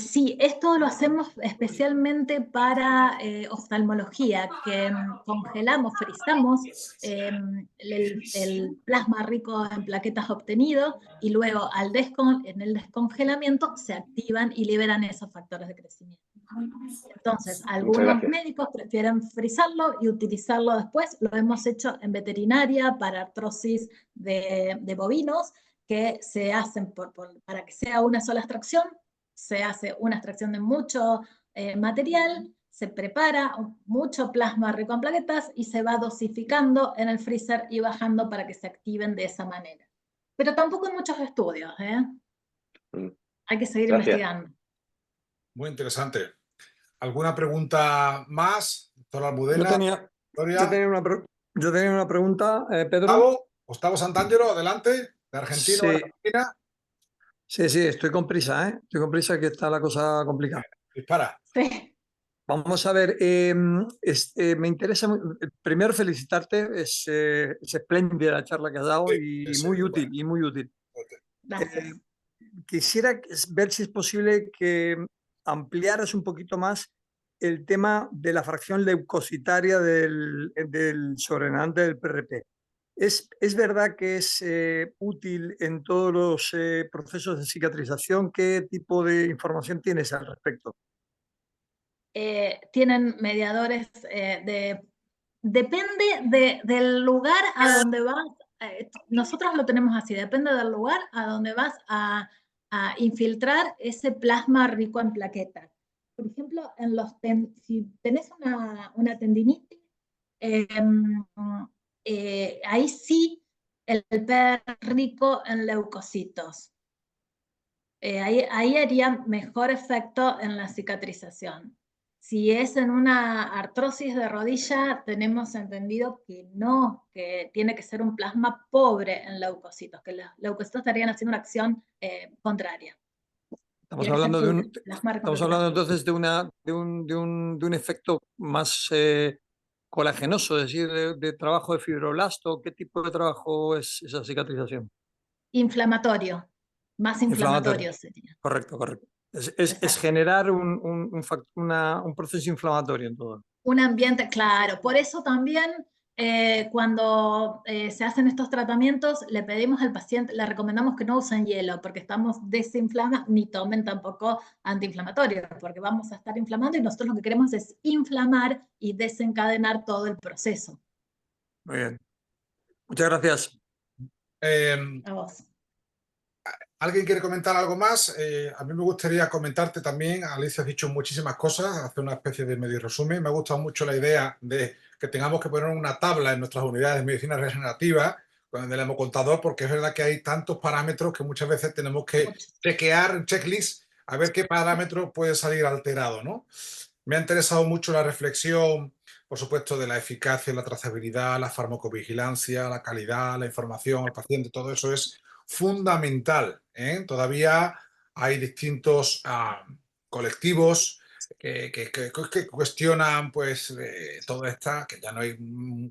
[SPEAKER 1] Sí, esto lo hacemos especialmente para oftalmología, que congelamos, frizamos el plasma rico en plaquetas obtenido y luego en el descongelamiento se activan y liberan esos factores de crecimiento. Entonces, algunos médicos prefieren frizarlo y utilizarlo después. Lo hemos hecho en veterinaria para artrosis de bovinos, que se hacen para que sea una sola extracción, se hace una extracción de mucho material, se prepara mucho plasma rico en plaquetas y se va dosificando en el freezer y bajando para que se activen de esa manera. Pero tampoco hay muchos estudios, ¿eh? Hay que seguir investigando.
[SPEAKER 2] Muy interesante. ¿Alguna pregunta más, doctora Almudena?
[SPEAKER 4] Yo tenía una pregunta, Pedro.
[SPEAKER 2] Gustavo Santangelo, adelante, de Argentina.
[SPEAKER 4] Sí.
[SPEAKER 2] Argentina.
[SPEAKER 4] Sí, estoy con prisa, ¿eh? Estoy con prisa, que está la cosa complicada.
[SPEAKER 2] Dispara.
[SPEAKER 1] Sí.
[SPEAKER 4] Vamos a ver, me interesa, primero felicitarte, es espléndida la charla que has dado, y muy útil, y muy útil.
[SPEAKER 1] Gracias.
[SPEAKER 4] Quisiera ver si es posible que ampliaras un poquito más el tema de la fracción leucocitaria del sobrenaante del PRP. ¿Es verdad que es útil en todos los procesos de cicatrización? ¿Qué tipo de información tienes al respecto?
[SPEAKER 1] Tienen mediadores depende del lugar a donde vas. Nosotros lo tenemos así, depende del lugar a donde vas a infiltrar ese plasma rico en plaquetas. Por ejemplo, si tenés una tendinitis, ahí sí el PER rico en leucocitos. Ahí haría mejor efecto en la cicatrización. Si es en una artrosis de rodilla, tenemos entendido que no, que tiene que ser un plasma pobre en leucocitos, que los leucocitos estarían haciendo una acción contraria.
[SPEAKER 4] Estamos hablando entonces de un efecto más colagenoso, es decir, de trabajo de fibroblasto. ¿Qué tipo de trabajo es esa cicatrización?
[SPEAKER 1] Inflamatorio, más inflamatorio sería.
[SPEAKER 4] Correcto. Es generar un proceso inflamatorio en todo.
[SPEAKER 1] Un ambiente, claro. Por eso también cuando se hacen estos tratamientos, le pedimos al paciente, le recomendamos que no usen hielo, porque estamos desinflamando, ni tomen tampoco antiinflamatorios, porque vamos a estar inflamando y nosotros lo que queremos es inflamar y desencadenar todo el proceso.
[SPEAKER 4] Muy bien. Muchas gracias.
[SPEAKER 1] A vos.
[SPEAKER 2] ¿Alguien quiere comentar algo más? A mí me gustaría comentarte también. Alicia ha dicho muchísimas cosas, hace una especie de medio resumen. Me ha gustado mucho la idea de que tengamos que poner una tabla en nuestras unidades de medicina regenerativa con el hemocontador, porque es verdad que hay tantos parámetros que muchas veces tenemos que chequear en checklist a ver qué parámetro puede salir alterado, ¿no? Me ha interesado mucho la reflexión, por supuesto, de la eficacia, la trazabilidad, la farmacovigilancia, la calidad, la información al paciente. Todo eso es fundamental, ¿eh? Todavía hay distintos colectivos que cuestionan pues todo esta, que ya no hay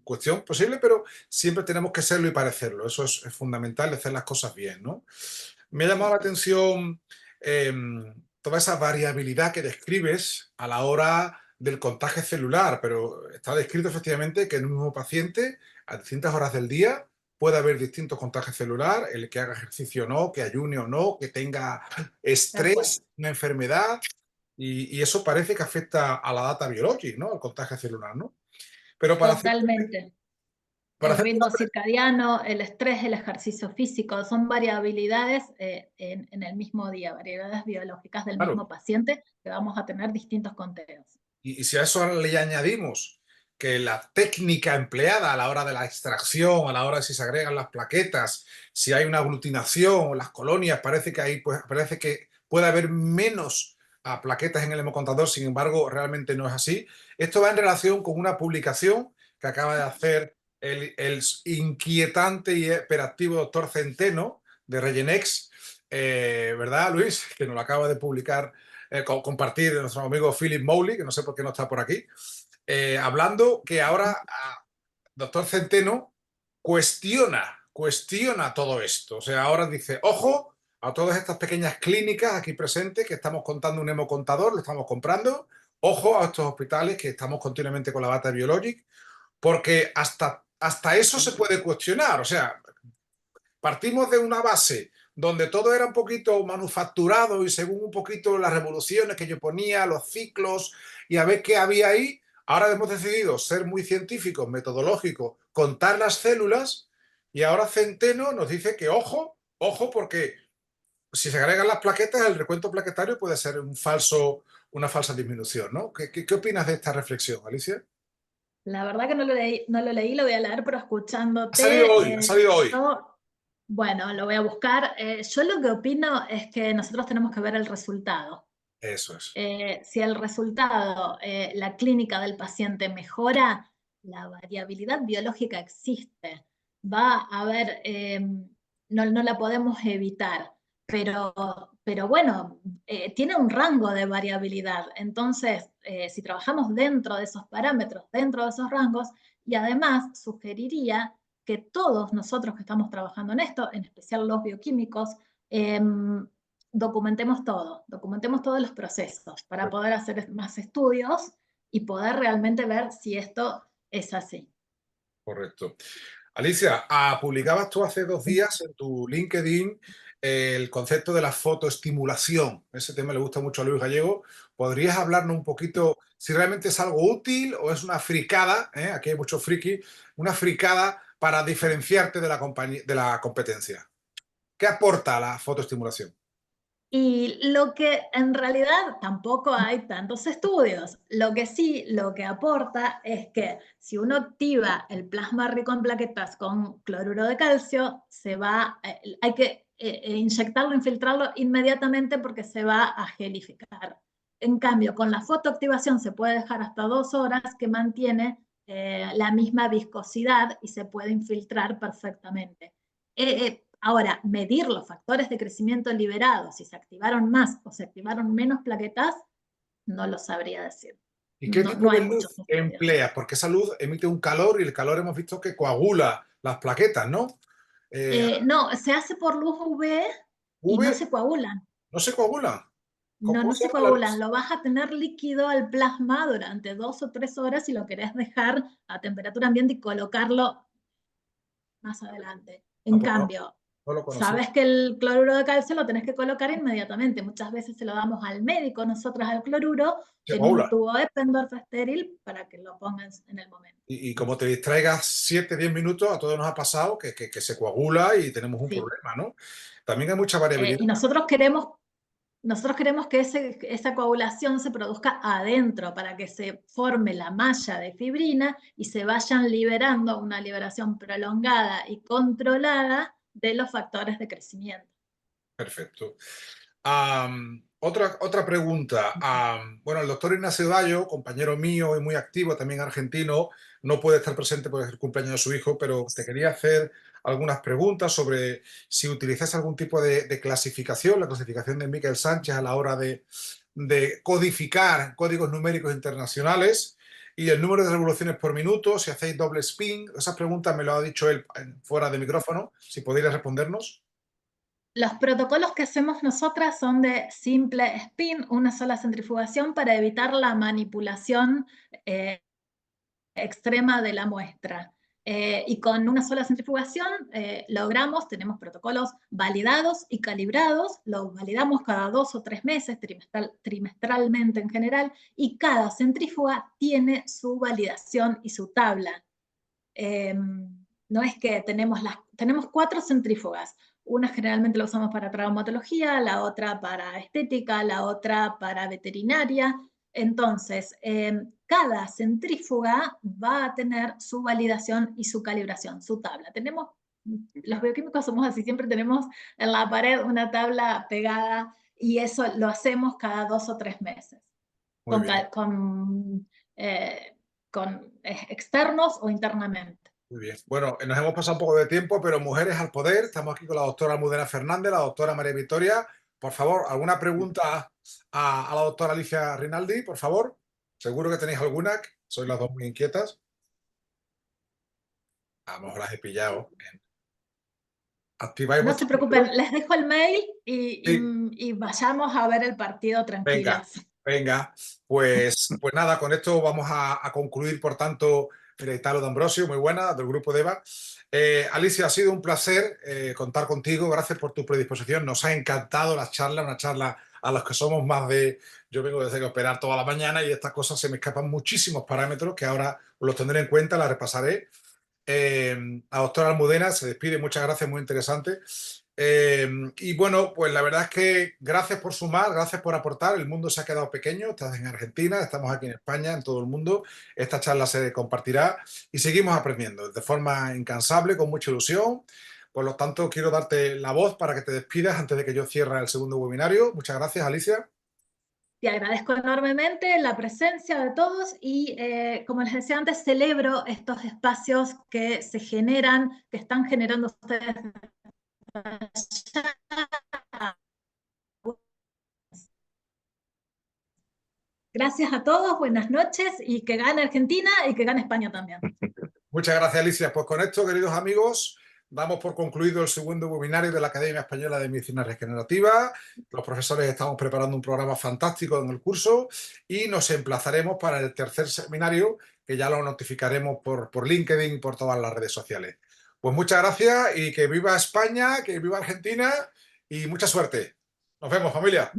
[SPEAKER 2] cuestión posible, pero siempre tenemos que serlo y parecerlo. Eso es fundamental, hacer las cosas bien, ¿no? Me ha llamado la atención toda esa variabilidad que describes a la hora del contagio celular, pero está descrito efectivamente que en un mismo paciente, a distintas horas del día, puede haber distintos contagios celular, el que haga ejercicio o no, que ayune o no, que tenga estrés, una enfermedad, y eso parece que afecta a la data biológica, ¿no? El contagio celular, ¿no? Pero
[SPEAKER 1] Totalmente. El ritmo circadiano, el estrés, el ejercicio físico, son variabilidades en el mismo día, variabilidades biológicas del mismo paciente, que vamos a tener distintos conteos.
[SPEAKER 2] Y si a eso le añadimos que la técnica empleada a la hora de la extracción, a la hora de si se agregan las plaquetas, si hay una aglutinación o las colonias, parece que ahí pues, parece que puede haber menos plaquetas en el hemocontador, sin embargo, realmente no es así. Esto va en relación con una publicación que acaba de hacer el inquietante y hiperactivo doctor Centeno de Regenex, ¿verdad, Luis? Que nos lo acaba de publicar, compartir de nuestro amigo Philip Mowley, que no sé por qué no está por aquí, hablando que ahora doctor Centeno cuestiona todo esto. O sea, ahora dice, ojo a todas estas pequeñas clínicas aquí presentes que estamos contando un hemocontador, lo estamos comprando. Ojo a estos hospitales que estamos continuamente con la bata biológica, porque hasta eso se puede cuestionar. O sea, partimos de una base donde todo era un poquito manufacturado y según un poquito las revoluciones que yo ponía, los ciclos y a ver qué había ahí. Ahora hemos decidido ser muy científicos, metodológicos, contar las células y ahora Centeno nos dice que, ojo, Ojo, porque si se agregan las plaquetas, el recuento plaquetario puede ser una falsa disminución, ¿no? ¿Qué opinas de esta reflexión, Alicia?
[SPEAKER 1] La verdad que no lo leí, lo voy a leer, pero
[SPEAKER 2] Ha salido
[SPEAKER 1] escuchándote,
[SPEAKER 2] hoy, ha salido hoy.
[SPEAKER 1] bueno, lo voy a buscar. Yo lo que opino es que nosotros tenemos que ver el resultado.
[SPEAKER 2] Eso es.
[SPEAKER 1] Si el resultado, la clínica del paciente mejora, la variabilidad biológica existe. Va a haber, no la podemos evitar, pero bueno, tiene un rango de variabilidad. Entonces, si trabajamos dentro de esos parámetros, dentro de esos rangos, y además sugeriría que todos nosotros que estamos trabajando en esto, en especial los bioquímicos, documentemos todos los procesos para poder hacer más estudios y poder realmente ver si esto es así.
[SPEAKER 2] Correcto. Alicia, publicabas tú hace 2 días en tu LinkedIn el concepto de la fotoestimulación. Ese tema le gusta mucho a Luis Gallego. ¿Podrías hablarnos un poquito si realmente es algo útil o es una fricada? Aquí hay muchos frikis, una fricada para diferenciarte de de la competencia. ¿Qué aporta la fotoestimulación?
[SPEAKER 1] Y lo que en realidad tampoco hay tantos estudios. Lo que sí, lo que aporta es que si uno activa el plasma rico en plaquetas con cloruro de calcio, hay que inyectarlo, infiltrarlo inmediatamente porque se va a gelificar. En cambio, con la fotoactivación se puede dejar hasta 2 horas que mantiene la misma viscosidad y se puede infiltrar perfectamente. Ahora, medir los factores de crecimiento liberados, si se activaron más o se activaron menos plaquetas, no lo sabría decir.
[SPEAKER 2] ¿Y qué tipo
[SPEAKER 1] No
[SPEAKER 2] de
[SPEAKER 1] hay muchos
[SPEAKER 2] luz
[SPEAKER 1] estudios.
[SPEAKER 2] empleas? Porque esa luz emite un calor y el calor hemos visto que coagula las plaquetas, ¿no?
[SPEAKER 1] No, se hace por luz UV y no
[SPEAKER 2] ¿UV
[SPEAKER 1] se coagulan.
[SPEAKER 2] no se coagula?
[SPEAKER 1] No,
[SPEAKER 2] ¿Cómo
[SPEAKER 1] no
[SPEAKER 2] se
[SPEAKER 1] se
[SPEAKER 2] llama la
[SPEAKER 1] coagulan.
[SPEAKER 2] luz?
[SPEAKER 1] Lo vas a tener líquido al plasma durante 2 o 3 horas si lo querés dejar a temperatura ambiente y colocarlo más adelante.
[SPEAKER 2] Ah,
[SPEAKER 1] En
[SPEAKER 2] pues
[SPEAKER 1] cambio,
[SPEAKER 2] no lo conocía.
[SPEAKER 1] sabes que el cloruro de calcio lo tenés que colocar inmediatamente. Muchas veces se lo damos al médico, nosotras al cloruro,
[SPEAKER 2] Se
[SPEAKER 1] en un
[SPEAKER 2] coagula.
[SPEAKER 1] tubo Eppendorf estéril para que lo pongas en el momento.
[SPEAKER 2] Y como te distraigas 7, 10 minutos, a todos nos ha pasado que se coagula y tenemos un
[SPEAKER 1] Sí.
[SPEAKER 2] problema, ¿no? También hay mucha variabilidad.
[SPEAKER 1] Y nosotros queremos que esa coagulación se produzca adentro para que se forme la malla de fibrina y se vayan liberando una liberación prolongada y controlada de los factores de crecimiento.
[SPEAKER 2] Perfecto. Otra pregunta. Bueno, el doctor Ignacio Dallo, compañero mío y muy activo, también argentino, no puede estar presente porque es el cumpleaños de su hijo, pero te quería hacer algunas preguntas sobre si utilizas algún tipo de clasificación, la clasificación de Miquel Sánchez a la hora de codificar códigos numéricos internacionales y el número de revoluciones por minuto, si hacéis doble spin. Esas preguntas me lo ha dicho él fuera de micrófono, si podrías respondernos.
[SPEAKER 1] Los protocolos que hacemos nosotras son de simple spin, una sola centrifugación para evitar la manipulación extrema de la muestra. Y con una sola centrifugación tenemos protocolos validados y calibrados, los validamos cada 2 o 3 meses, trimestralmente en general, y cada centrífuga tiene su validación y su tabla. No es que tenemos 4 centrífugas. Una generalmente la usamos para traumatología, la otra para estética, la otra para veterinaria. Entonces, cada centrífuga va a tener su validación y su calibración, su tabla. Los bioquímicos somos así, siempre tenemos en la pared una tabla pegada y eso lo hacemos cada 2 o 3 meses.
[SPEAKER 2] Muy bien.
[SPEAKER 1] Con externos o internamente.
[SPEAKER 2] Muy bien. Bueno, nos hemos pasado un poco de tiempo, pero mujeres al poder. Estamos aquí con la doctora Almudena Fernández, la doctora María Victoria. Por favor, ¿alguna pregunta a la doctora Alicia Rinaldi, por favor? Seguro que tenéis alguna. Sois las dos muy inquietas. A lo mejor las he pillado. Activáis
[SPEAKER 1] No se
[SPEAKER 2] vuestro
[SPEAKER 1] preocupen,
[SPEAKER 2] micro.
[SPEAKER 1] les dejo el mail
[SPEAKER 2] Sí.
[SPEAKER 1] y vayamos a ver el partido
[SPEAKER 2] Venga,
[SPEAKER 1] tranquilas.
[SPEAKER 2] venga. Pues nada, con esto vamos a concluir, por tanto, mira, Italo D'Ambrosio, muy buena, del grupo de EVA. Alicia, ha sido un placer contar contigo. Gracias por tu predisposición. Nos ha encantado la charla, una charla a los que somos más de... Yo vengo desde que operar toda la mañana y estas cosas se me escapan muchísimos parámetros que ahora los tendré en cuenta, las repasaré. La doctora Almudena se despide, muchas gracias, muy interesante. Y bueno, pues la verdad es que gracias por sumar, gracias por aportar. El mundo se ha quedado pequeño, estás en Argentina, estamos aquí en España, en todo el mundo. Esta charla se compartirá y seguimos aprendiendo de forma incansable, con mucha ilusión. Por lo tanto, quiero darte la voz para que te despidas antes de que yo cierre el segundo webinario. Muchas gracias, Alicia.
[SPEAKER 1] Te agradezco enormemente la presencia de todos y, como les decía antes, celebro estos espacios que se generan, que están generando ustedes. Gracias a todos, buenas noches y que gane Argentina y que gane España también.
[SPEAKER 2] Muchas gracias, Alicia. Pues con esto, queridos amigos, damos por concluido el segundo webinario de la Academia Española de Medicina Regenerativa. Los profesores estamos preparando un programa fantástico en el curso y nos emplazaremos para el tercer seminario, que ya lo notificaremos por LinkedIn y por todas las redes sociales. Pues muchas gracias y que viva España, que viva Argentina y mucha suerte. Nos vemos, familia.